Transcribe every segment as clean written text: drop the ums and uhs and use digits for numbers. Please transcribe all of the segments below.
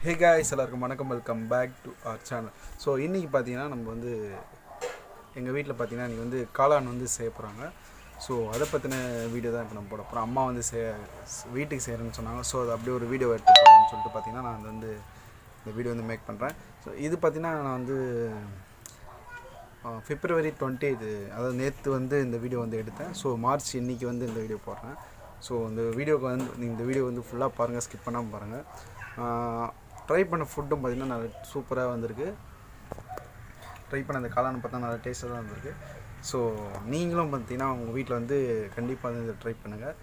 Hey guys, எல்லாருக்கும் வணக்கம். Welcome back to our channel. So இன்றைக்கி பார்த்தீங்கன்னா நம்ம வந்து எங்கள் வீட்டில் பார்த்தீங்கன்னா இன்றைக்கி வந்து காளான் வந்து செய்ய போகிறாங்க. ஸோ அதை பற்றின வீடியோ தான் இப்போ நம்ம போட போகிறோம். அம்மா வந்து வீட்டுக்கு செய்கிறேன்னு சொன்னாங்க. ஸோ அது அப்படியே ஒரு வீடியோ எடுத்து போகணும்னு சொல்லிட்டு பார்த்தீங்கன்னா நான் வந்து இந்த வீடியோ வந்து மேக் பண்ணுறேன். ஸோ இது பார்த்தீங்கன்னா நான் வந்து February 20 அதாவது நேற்று வந்து இந்த வீடியோ வந்து எடுத்தேன். ஸோ மார்ச் இன்றைக்கி வந்து இந்த வீடியோ போடுறேன். ஸோ இந்த வீடியோக்கு வந்து இந்த வீடியோ வந்து ஃபுல்லாக பாருங்கள், ஸ்கிப் பண்ணாமல் பாருங்கள். ட்ரை பண்ண ஃபுட்டும் பார்த்திங்கன்னா நல்லா சூப்பராக வந்திருக்கு. ட்ரை பண்ண அந்த காளான் பார்த்தா நல்லா டேஸ்ட்டாக தான் வந்திருக்கு. ஸோ நீங்களும் பார்த்திங்கன்னா உங்கள் வீட்டில் வந்து கண்டிப்பாக வந்து இதை ட்ரை பண்ணுங்கள்.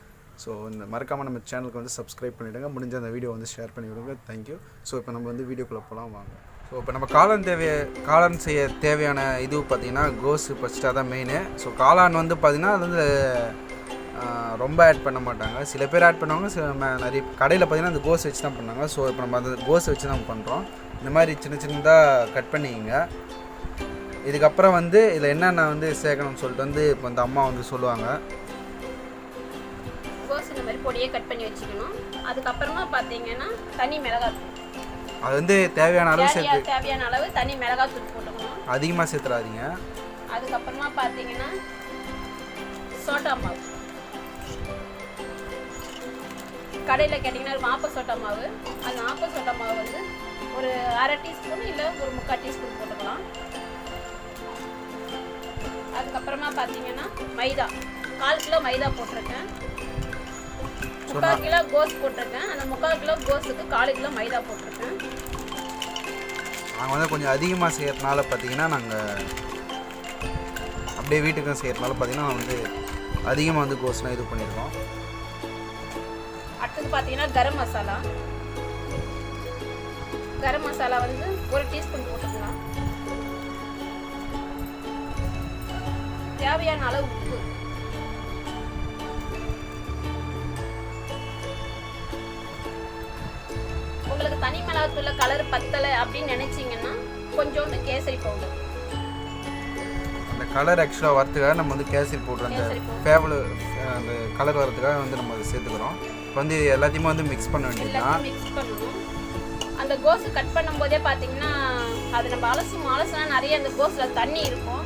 ஸோ இந்த மறக்காமல் நம்ம சேனலுக்கு வந்து சப்ஸ்கிரைப் பண்ணிவிடுங்க. முடிஞ்ச அந்த வீடியோ வந்து ஷேர் பண்ணி விடுங்க. தேங்க்யூ. ஸோ இப்போ நம்ம வந்து வீடியோக்குள்ளே போகலாம் வாங்க. ஸோ இப்போ நம்ம காளான் செய்ய தேவையான இது பார்த்திங்கன்னா கோஸு ஃபஸ்ட்டாக தான் மெயின். ஸோ காளான் வந்து பார்த்திங்கன்னா அது வந்து ரொம்ப ஆட் பண்ண மாட்டாங்க. சில பேர் ஆட் பண்ணுவாங்க, நிறைய கடையில் பார்த்திங்கன்னா அந்த கோஸ் வச்சு தான் பண்ணாங்க. ஸோ இப்போ நம்ம அந்த கோஸ் வச்சு தான் பண்ணுறோம். இந்த மாதிரி சின்னதாக கட் பண்ணிக்கங்க. இதுக்கப்புறம் வந்து இதில் என்னென்ன வந்து சேர்க்கணும்னு சொல்லிட்டு வந்து இப்போ அந்த அம்மா வந்து சொல்லுவாங்க. கோஸ் இந்த மாதிரி பொடியே கட் பண்ணி வச்சுக்கணும். அதுக்கப்புறமா பார்த்தீங்கன்னா தனி மிளகாத்தூள், அது வந்து தேவையான அளவு தேவையான அளவு தனி மிளகாத்தூள் போட்டுக்கணும். அதிகமாக சேர்த்துறாதீங்க. அதுக்கப்புறமா பார்த்தீங்கன்னா சோட்டா மாவு, கடையில் கேட்டிங்கன்னா ஒரு ஆப்ப சோட்டா மாவு. அந்த ஆப்ப சோட்டா மாவு வந்து ஒரு அரை டீஸ்பூன் இல்லை ஒரு 3/4 டீஸ்பூன் போட்டுக்கலாம். அதுக்கப்புறமா பார்த்தீங்கன்னா மைதா, 1/4 கிலோ மைதா போட்டிருக்கேன். 3/4 கிலோ கோஸ் போட்டிருக்கேன். அந்த 3/4 கிலோ கோஸுக்கு 1/4 கிலோ மைதா போட்டிருக்கேன். நாங்கள் வந்து கொஞ்சம் அதிகமாக செய்கிறதுனால பார்த்தீங்கன்னா நாங்கள் அப்படியே வீட்டுக்கும் செய்கிறதுனால பார்த்தீங்கன்னா வந்து அதிகமாக வந்து கோஸ்லாம் இது பண்ணியிருக்கோம். அடுத்தது பார்த்தீங்கன்னா கரம் மசாலா வந்து 1 டீஸ்பூன் போட்டுக்கலாம். தேவையான அளவு உப்பு, உங்களுக்கு தனி மிளகாத்தூள்ல கலர் பத்தலை அப்படின்னு நினைச்சீங்கன்னா கொஞ்சோண்டு கேசரி பவுடர். அந்த கலர் ஆக்சுவலாக வரதுக்காக நம்ம வந்து கேசரி பவுடர் அந்த கலர் வரதுக்காக வந்து நம்ம அதை சேர்த்துக்கிறோம். இப்போ வந்து எல்லாத்தையுமே வந்து மிக்ஸ் பண்ண வேண்டியதுதான். மிக்ஸ் பண்ணணும். அந்த கோஸ் கட் பண்ணும்போதே பார்த்தீங்கன்னா அது நம்ம அலசுனா நிறைய அந்த கோஸில் தண்ணி இருக்கும்.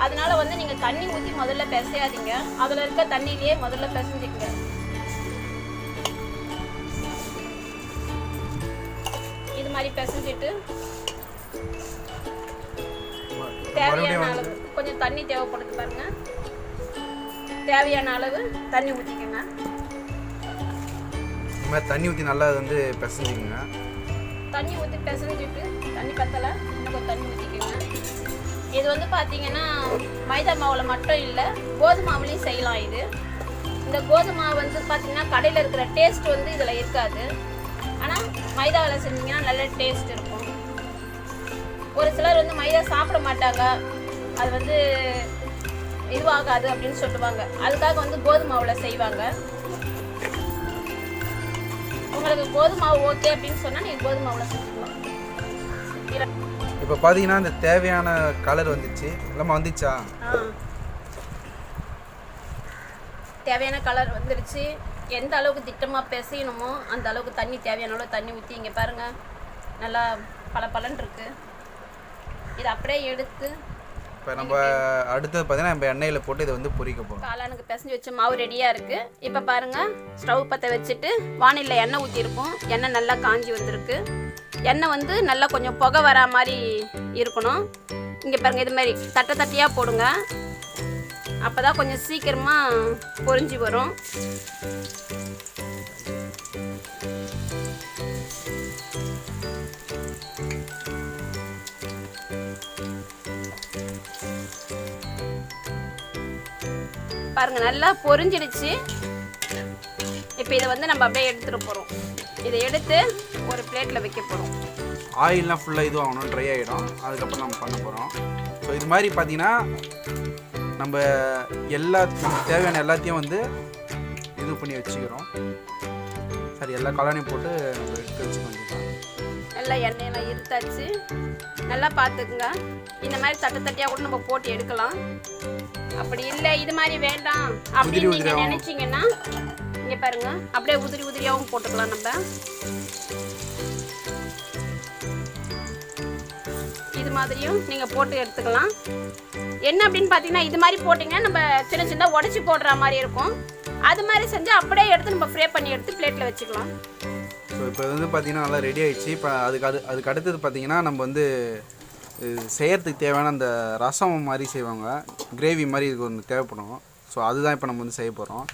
அதனால வந்து நீங்கள் தண்ணி ஊற்றி முதல்ல பிசையாதீங்க. அதில் இருக்க தண்ணியிலேயே முதல்ல பிசைஞ்சிக்கங்க. இது மாதிரி பிசைஞ்சிட்டு தேவையான அளவு கொஞ்சம் தண்ணி தேவைப்படுது பாருங்க. தேவையான அளவு தண்ணி ஊற்றிக்கோங்க. இந்த மாதிரி தண்ணி ஊற்றி நல்லா வந்து பிசைஞ்சிக்கோங்க. தண்ணி ஊற்றி பிசைஞ்சிட்டு தண்ணி பத்தலை இன்னும் கொஞ்சம் தண்ணி ஊற்றிக்கோங்க. இது வந்து பார்த்தீங்கன்னா மைதா மாவில் மட்டும் இல்லை, கோதுமை மாவுலையும் செய்யலாம். இந்த கோதுமை மாவு வந்து பார்த்தீங்கன்னா கடையில் இருக்கிற டேஸ்ட் வந்து இதில் இருக்காது. ஆனால் மைதாவில் செஞ்சிங்கன்னா நல்ல டேஸ்ட் இருக்கும். ஒரு சிலர் வந்து மைதா சாப்பிட மாட்டாங்க, அது வந்து இதுவாகாது அப்படின்னு சொல்லுவாங்க. அதுக்காக வந்து கோதுமை மாவில் செய்வாங்க. உங்களுக்கு கோதுமை மாவு ஓகே அப்படின்னு சொன்னால் நீங்கள் கோதுமை மாவில் செஞ்சுக்கலாம். இப்போ பார்த்தீங்கன்னா இந்த தேவையான கலர் வந்துச்சு. எல்லாமே வந்துச்சா? தேவையான கலர் வந்துருச்சு. எந்த அளவுக்கு திட்டமாக பிசையணுமோ அந்த அளவுக்கு தண்ணி, தேவையான அளவு தண்ணி ஊற்றி இங்கே பாருங்கள் நல்லா பலன்னு இருக்குது. இதை அப்படியே எடுத்து இப்போ நம்ம அடுத்தது பார்த்தீங்கன்னா நம்ம எண்ணெயில் போட்டு இதை வந்து பொரிக்க போகிறோம். காளானுக்கு பிசைஞ்சு வச்ச மாவு ரெடியாக இருக்குது. இப்போ பாருங்கள், ஸ்டவ் பற்ற வச்சுட்டு வானிலையில் எண்ணெய் ஊற்றிருக்கோம். எண்ணெய் நல்லா காஞ்சி வந்திருக்கு. எண்ணெய் வந்து நல்லா கொஞ்சம் புகை வரா மாதிரி இருக்கணும். இங்கே பாருங்கள், இது மாதிரி தட்டையாக போடுங்க. அப்போ தான் கொஞ்சம் சீக்கிரமாக பொரிஞ்சு வரும். பாருங்க நல்லா பொரிஞ்சிடுச்சு. இப்போ இதை வந்து நம்ம அப்படியே எடுத்துகிட்டு போகிறோம். இதை எடுத்து ஒரு பிளேட்டில் வைக்க போகிறோம். ஆயிலெலாம் ஃபுல்லாக இதுவும் ஆகணும், ட்ரை ஆகிடும். அதுக்கப்புறம் நம்ம பண்ண போகிறோம். ஸோ இது மாதிரி பார்த்தீங்கன்னா நம்ம தேவையான எல்லாத்தையும் வந்து இது பண்ணி வச்சுக்கிறோம். சரி, எல்லா காளானையும் போட்டு நம்ம எடுத்து வச்சு பண்ணிக்கலாம். நல்லா எண்ணெயெல்லாம் இருத்தாச்சு. நல்லா பார்த்துக்குங்க. இந்த மாதிரி தட்டையாக கூட நம்ம போட்டு எடுக்கலாம். அப்படி இல்லை இது மாதிரி வேண்டாம் அப்படின்னு நீங்கள் நினச்சிங்கன்னா இங்கே பாருங்கள், அப்படியே உதிரியாகவும் போட்டுக்கலாம் நம்ம. மாதிரியும் நீங்கள் போட்டு எடுத்துக்கலாம். என்ன அப்படின்னு பார்த்தீங்கன்னா இது மாதிரி போட்டிங்கன்னா நம்ம சின்ன சின்ன உடச்சி போடுற மாதிரி இருக்கும். அது மாதிரி செஞ்சு அப்படியே எடுத்து நம்ம ஃப்ரை பண்ணி எடுத்து பிளேட்டில் வச்சுக்கலாம். ஸோ இப்போ வந்து பார்த்திங்கன்னா நல்லா ரெடி ஆகிடுச்சு. இப்போ அதுக்கு அடுத்தது பார்த்திங்கன்னா நம்ம வந்து செய்கிறதுக்கு தேவையான அந்த ரசம் மாதிரி செய்வாங்க, கிரேவி மாதிரி இதுக்கு ஒன்று தேவைப்படும். ஸோ அதுதான் இப்போ நம்ம வந்து செய்ய போகிறோம்.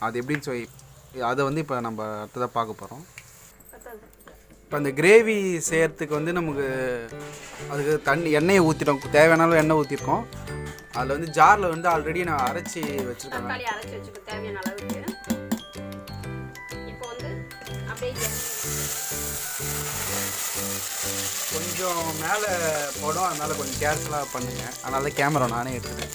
அது எப்படின்னு அதை வந்து இப்போ நம்ம அடுத்ததாக பார்க்க போகிறோம். இப்போ அந்த கிரேவி செய்கிறதுக்கு வந்து நமக்கு அதுக்கு எண்ணெயை ஊற்றிட்டோம், தேவையானாலும் எண்ணெய் ஊற்றிருக்கோம். அதில் வந்து ஜாரில் வந்து ஆல்ரெடி நான் அரைச்சி வச்சுருக்கேன். தக்காளி அரைச்சி வச்சுருக்கேன் தேவையான அளவுக்கு. இப்போ வந்து அப்படியே கொஞ்சம் மேலே போடும், அதனால் கொஞ்சம் கேர்ஃபுல்லாக பண்ணுங்க. அதனால தான் கேமரா நானே எடுத்துட்டேன்.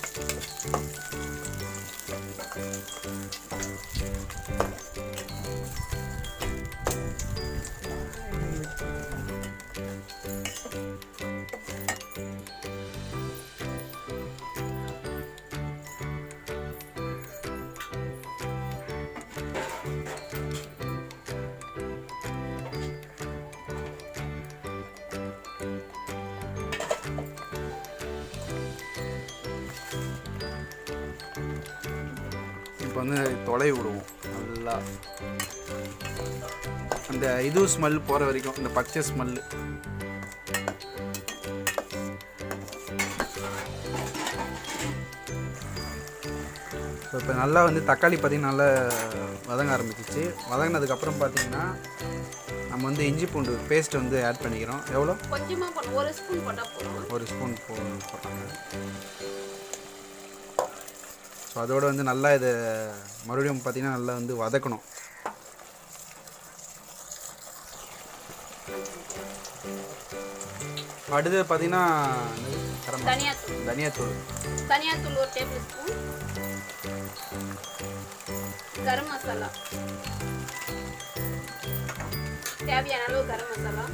இப்போ வந்து தொலைவி விடுவோம் நல்லா, அந்த இது ஸ்மெல் போகிற வரைக்கும், இந்த பச்சை ஸ்மெல்லு. இப்போ நல்லா வந்து தக்காளி பார்த்திங்கன்னா நல்லா வதங்க ஆரம்பிச்சிச்சு. வதங்கினதுக்கப்புறம் பார்த்திங்கன்னா நம்ம வந்து இஞ்சி பூண்டு பேஸ்ட் வந்து ஆட் பண்ணிக்கிறோம். எவ்வளோ? கொஞ்சமாக, 1 ஸ்பூன் போட்டால் போதும். 1 ஸ்பூன் போட்டாங்க. ஸோ அதோடு வந்து நல்லா இதை மறுபடியும் பார்த்திங்கன்னா நல்லா வந்து வதக்கணும். அடுத்து பார்த்திங்கன்னா தனியாத்தூள் 1 டேபிள் ஸ்பூன், கரம் மசாலா தேவையான அளவு, கரம் மசாலா,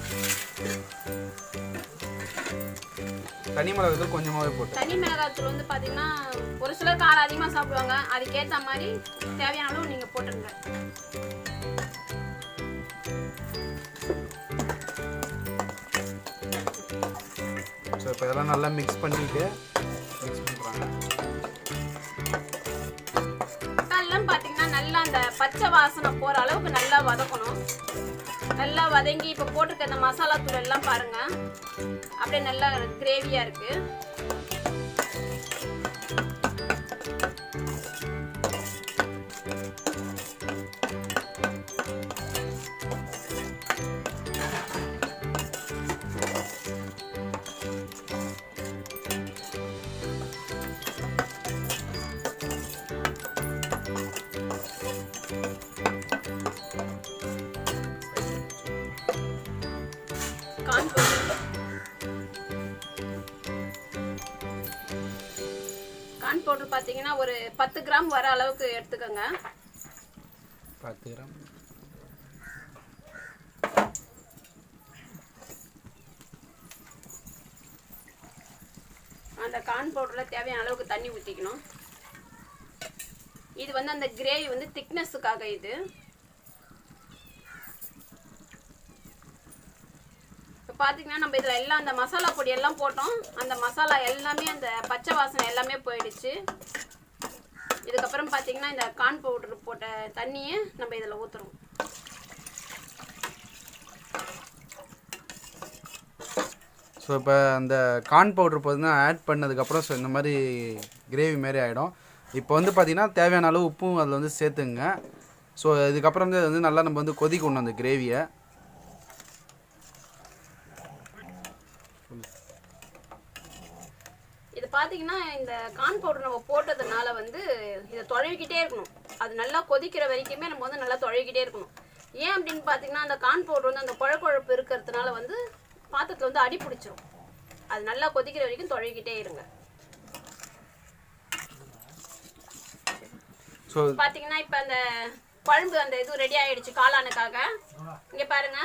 தனி மிளகாத்தூள் கொஞ்சமாகவே போட்டு. தனி மிளகாத்தூள் வந்து பார்த்தீங்கன்னா ஒரு சிலர் காரம் அதிகமாக சாப்பிடுவாங்க, அதுக்கேற்ற மாதிரி தேவையான அளவு நீங்கள் போட்டுருங்க. ஸோ இப்போ இதெல்லாம் நல்லா மிக்ஸ் பண்ணிட்டு பண்ணுறாங்க. தக்காளிலாம் பார்த்தீங்கன்னா நல்லா அந்த பச்சை வாசனை போகிற அளவுக்கு நல்லா வதக்கணும். நல்லா வதங்கி இப்போ போட்டிருக்க இந்த மசாலா தூள் எல்லாம் பாருங்க அப்படியே நல்லா கிரேவியா இருக்கு. கார்ன் பவுடர் பார்த்தீங்கன்னா ஒரு 10 கிராம் வர அளவுக்கு எடுத்துக்கோங்க. 10 கிராம். அந்த கார்ன் பவுடரில் தேவையான அளவுக்கு தண்ணி ஊற்றிக்கணும். இது வந்து அந்த கிரேவி வந்து திக்னஸுக்காக. இது பார்த்தீங்கன்னா நம்ம இதில் எல்லாம் அந்த மசாலா பொடி எல்லாம் போட்டோம். அந்த மசாலா எல்லாமே அந்த பச்சை வாசனை எல்லாமே போயிடுச்சு. இதுக்கப்புறம் பார்த்தீங்கன்னா இந்த கார்ன் பவுடர் போட்ட தண்ணியை நம்ம இதில் ஊற்றுறோம். ஸோ இப்போ அந்த கார்ன் பவுடர் பார்த்தீங்கன்னா ஆட் பண்ணதுக்கப்புறம் ஸோ இந்த மாதிரி கிரேவி மாரி ஆகிடும். இப்போ வந்து பார்த்திங்கன்னா தேவையான அளவு உப்பும் அதில் வந்து சேர்த்துங்க. ஸோ இதுக்கப்புறம் வந்து நல்லா நம்ம வந்து கொதிக்கணும் அந்த கிரேவியை. இது பார்த்தீங்கன்னா இந்த கார்ன் பவுடர் நம்ம போட்டதுனால வந்து இதை தொழவிக்கிட்டே இருக்கணும். அது நல்லா கொதிக்கிற வரைக்குமே நம்ம வந்து நல்லா தொழவிக்கிட்டே இருக்கணும். ஏன் அப்படின்னு பார்த்தீங்கன்னா அந்த கார்ன் பவுடர் வந்து அந்த குழக்குழப்பு இருக்கிறதுனால வந்து பாத்திரத்தில் வந்து அடி பிடிச்சிரும். அது நல்லா கொதிக்கிற வரைக்கும் தொழவிக்கிட்டே இருங்க. பார்த்தீங்கன்னா இப்போ அந்த குழம்பு அந்த இது ரெடி ஆகிடுச்சு காளானுக்காக. இங்கே பாருங்க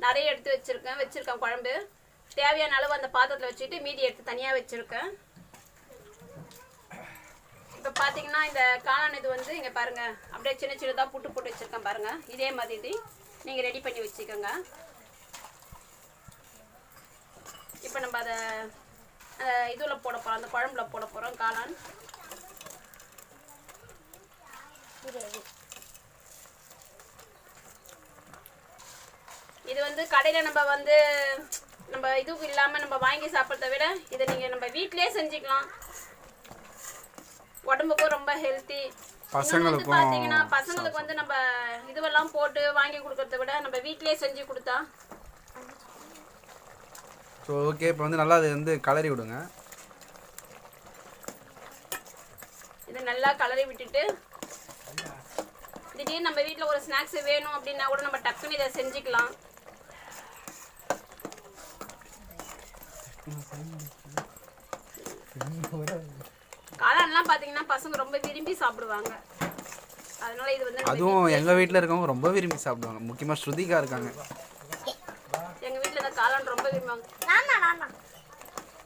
நிறைய எடுத்து வச்சுருக்கேன் குழம்பு. தேவையான அளவு அந்த பாத்திரத்தில் வச்சுட்டு மீதி எடுத்து தனியாக வச்சுருக்கேன். இப்போ பார்த்தீங்கன்னா இந்த காளான் இது வந்து இங்கே பாருங்கள் அப்படியே சின்ன சின்னதாக போட்டு வச்சுருக்கேன் பாருங்கள். இதே மாதிரி நீங்கள் ரெடி பண்ணி வச்சுக்கோங்க. இப்போ நம்ம நம்ம அதை இதில் போட போகிறோம், அந்த குழம்புல போட போகிறோம் காளான். இது வந்து கடையில் நம்ம இதுக்கு இல்லாமல் நம்ம வாங்கி சாப்பிட்றத விட இதை நீங்கள் நம்ம வீட்டிலே செஞ்சுக்கலாம். உடம்புக்கும் ரொம்ப ஹெல்த்தி. பசங்களுக்கும் பார்த்தீங்கன்னா பசங்களுக்கு வந்து நம்ம இதுவெல்லாம் போட்டு வாங்கி கொடுக்கறத விட நம்ம வீட்டிலே செஞ்சு கொடுத்தா. ஸோ ஓகே, இப்போ வந்து நல்லா அது வந்து கலரி விடுங்க. இது நல்லா கலரி விட்டுட்டு திடீர்னு நம்ம வீட்டில் ஒரு ஸ்நாக்ஸ் வேணும் அப்படின்னா கூட நம்ம டக்குன்னு இதை செஞ்சுக்கலாம். காளான்லாம் பார்த்தீங்கன்னா பசங்க ரொம்ப விரும்பி சாப்பிடுவாங்க. அதனால இது வந்து அதுவும் எங்கள் வீட்டில் இருக்கவங்க ரொம்ப விரும்பி சாப்பிடுவாங்க. முக்கியமாக ஸ்ருதிகா இருக்காங்க. எங்கள் வீட்டில் இந்த காளான் ரொம்ப விரும்புவாங்க.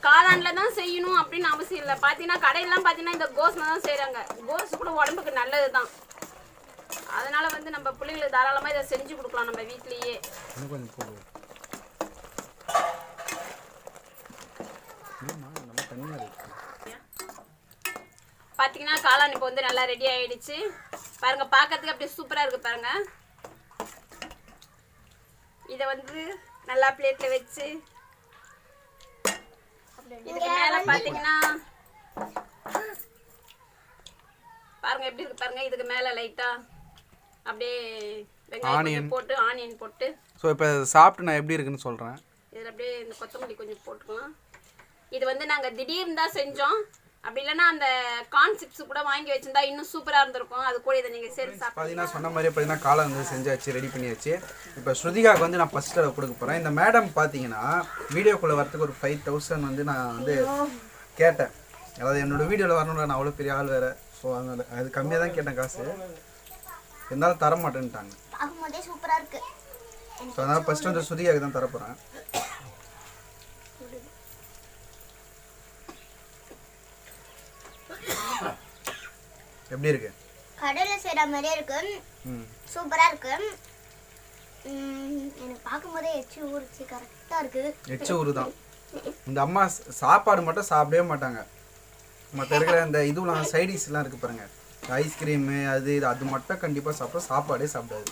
காளானில் தான் செய்யணும் அப்படின்னு அவசியம் இல்லை. பார்த்தீங்கன்னா கடையிலாம் பார்த்தீங்கன்னா இந்த கோஸில் தான் செய்கிறாங்க. கோஸ் கூட உடம்புக்கு நல்லது தான். அதனால வந்து நம்ம பிள்ளைங்களுக்கு தாராளமாக இதை செஞ்சு கொடுக்கலாம் நம்ம வீட்லேயே. பார்த்தீங்கன்னா காளான் இப்போ வந்து நல்லா ரெடி ஆயிடுச்சு பாருங்க. பார்க்கறதுக்கு அப்படியே சூப்பராக இருக்கு பாருங்க. இதை வந்து நல்லா பிளேட்ல வச்சு இதுக்கு மேலே பார்த்தீங்கன்னா பாருங்க எப்படி இருக்கு பாருங்க. இதுக்கு மேலே லைட்டாக அப்படியே வெங்காயம் போட்டு ஆனியன் போட்டு. ஸோ இப்போ சாப்பிட்டு நான் எப்படி இருக்குன்னு சொல்கிறேன். இதில் அப்படியே இந்த கொத்தமல்லி கொஞ்சம் போட்டுக்கலாம். இது வந்து நாங்கள் திடீர்னு தான் செஞ்சோம். அப்படி இல்லைன்னா அந்த கார்ன் சிப்ஸ் கூட வாங்கி வச்சிருந்தா இன்னும் சூப்பராக இருந்திருக்கும். அது கூட இதை நீங்கள் சேர்த்து பார்த்தீங்கன்னா சொன்ன மாதிரி பார்த்தீங்கன்னா காளான் வந்து செஞ்சாச்சு, ரெடி பண்ணியாச்சு. இப்போ ஸ்ருதிகாவுக்கு வந்து நான் ஃபஸ்ட் தடவை கொடுக்க போகிறேன். இந்த மேடம் பார்த்தீங்கன்னா வீடியோக்குள்ளே வரத்துக்கு ஒரு 5000 வந்து நான் வந்து கேட்டேன். அதாவது என்னோடய வீடியோவில் வரணும்ல, நான் அவ்வளோ பெரிய ஆள் வேறு. ஸோ அதனால் அது கம்மியாக தான் கேட்டேன் காசு. இருந்தாலும் தர மாட்டேன்ட்டாங்க. சூப்பராக இருக்குது. ஸோ அதனால் ஃபஸ்ட்டு வந்து ஸ்ருதிகாவுக்கு தான் தரப்போகிறேன். எப்படி இருக்கு? கடையில் செய்கிற மாதிரியே இருக்கு. சூப்பராக இருக்கு. எனக்கு பார்க்கும்போதே எச்சு ஊறுச்சு. கரெக்டாக இருக்குது. எச்சு ஊறு தான். இந்த அம்மா சாப்பாடு மட்டும் சாப்பிடவே மாட்டாங்க. மற்ற இருக்கிற இந்த இதுலாம் சைடிஷ்லாம் இருக்குது பாருங்க, ஐஸ்கிரீமு அது இது அது மட்டும் கண்டிப்பாக சாப்பிடும். சாப்பாடே சாப்பிடாது.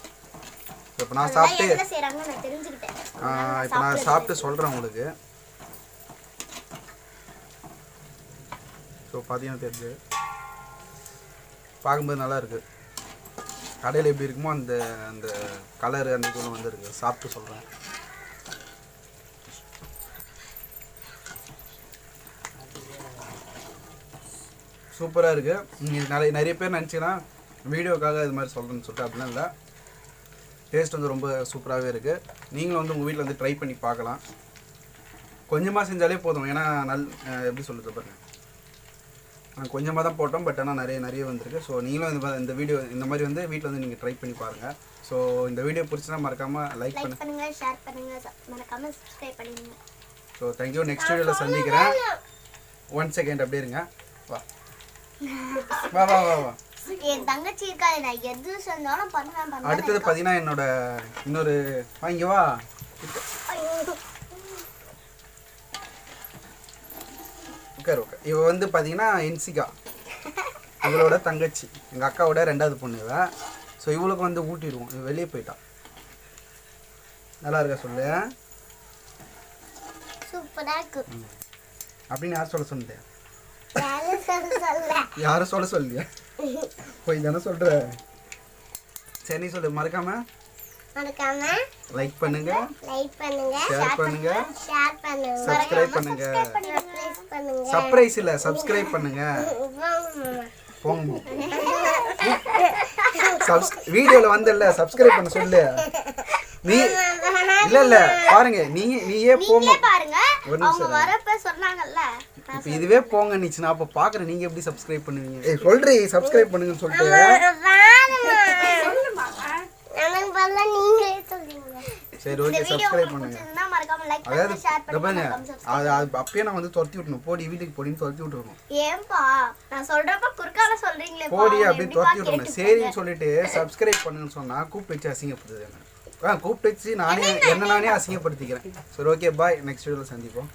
இப்போ நான் சாப்பிட்டு இப்போ நான் சாப்பிட்டு சொல்கிறேன் உங்களுக்கு. ஸோ பார்த்தீங்கன்னா தெரிஞ்சு பார்க்கும்போது நல்லா இருக்குது. கடையில் எப்படி இருக்குமோ அந்த அந்த கலரு அந்த இது வந்துருக்கு. சாப்பிட்டு சொல்கிறேன். சூப்பராக இருக்குது. நிறைய பேர் நினச்சிங்கன்னா வீடியோக்காக இது மாதிரி சொல்கிறேன்னு சொல்லிட்டு அப்படிலாம் இல்லை. டேஸ்ட் வந்து ரொம்ப சூப்பராகவே இருக்குது. நீங்களும் வந்து உங்கள் வீட்டில் வந்து ட்ரை பண்ணி பார்க்கலாம். கொஞ்சமாக செஞ்சாலே போதும். ஏன்னா எப்படி சொல்லுறது பாருங்க, கொஞ்சமாக தான் போட்டோம். பட் ஆனால் நிறைய வந்திருக்கு. ஸோ நீங்களும் இந்த வீடியோ இந்த மாதிரி வந்து வீட்டில் வந்து நீங்கள் ட்ரை பண்ணி பாருங்கள். ஸோ இந்த வீடியோ பிடிச்சினா மறக்காமல் லைக் பண்ணுங்கள், ஷேர் பண்ணுங்கள், மறக்காமல் சப்ஸ்கிரைப் பண்ணுங்க. So thank you. நெக்ஸ்ட் வீடியோவில் சந்திக்கிறேன். 1 செகண்ட் அப்படியே இருங்க. வா வா வா வா வா. என் தங்கச்சி இருக்காது, நான் எது செஞ்சாலும் பண்ணுவேன். அடுத்தது பார்த்தீங்கன்னா என்னோட இன்னொரு வாங்கி வா. ஓகே இவ வந்து பார்த்தீங்கன்னா என்சிகா, இவளோட தங்கச்சி, எங்கள் அக்காவோட 2வது பொண்ணு இவ. ஸோ இவளுக்கு வந்து ஊட்டிடுவோம். இவ வெளியே போயிட்டான். நல்லா இருக்கா சொல்லு. சூப்பராக இருக்கு அப்படின்னு யார் சொல்ல சொன்னேன்? யாரும் சொல்ல சொல்லியா? போய் தானே சொல்ற. சரி நீ சொல்லு. மறக்காம லைக் பண்ணுங்க, ஷேர் பண்ணுங்க, சப்ஸ்கிரைப் பண்ணுங்க. சர்ப்ரைஸ் இல்ல, சப்ஸ்கிரைப் பண்ணுங்க. போங்க. வீடியோல வந்தல்ல சப்ஸ்கிரைப் பண்ண சொல்லு. நீ இல்ல பாருங்க, நீயே போங்க பாருங்க. அவங்க வரப்ப சொன்னாங்கல்ல, இப்போ இதுவே போங்க நிச்சுனா அப்ப பாக்குற நீங்க எப்படி சப்ஸ்கிரைப் பண்ணுவீங்க? ஏய் சொல்றீ சப்ஸ்கிரைப் பண்ணுங்கன்னு சொல்லிட்டு. எனக்கு பதிலா நீங்களே சொல்லுங்க. சரி ஓகே சப்ஸ்கிரைப் பண்ணுங்க. மறக்காம லைக் பண்ணுங்க, ஷேர் பண்ணுங்க. அது அப்பயே நான் வந்து துரத்தி விட்டணும். போடி வீட்டுக்கு போடின்னு துரத்தி விட்டுறணும். ஏன்பா நான் சொல்றப்ப குறுக்கால சொல்றீங்களே போடி அப்படி துரத்தி விட்டுறணும். சரின்னு சொல்லிட்டு சப்ஸ்கிரைப் பண்ணுங்கன்னு சொன்னா கூப்பிட்டு வச்சு அசிங்கப்படுத்துது. கூப்பிட்டு வச்சு நானே அசிங்கப்படுத்திக்கிறேன். சரி ஓகே பாய். நெக்ஸ்ட் வீடியோவில் சந்திப்போம்.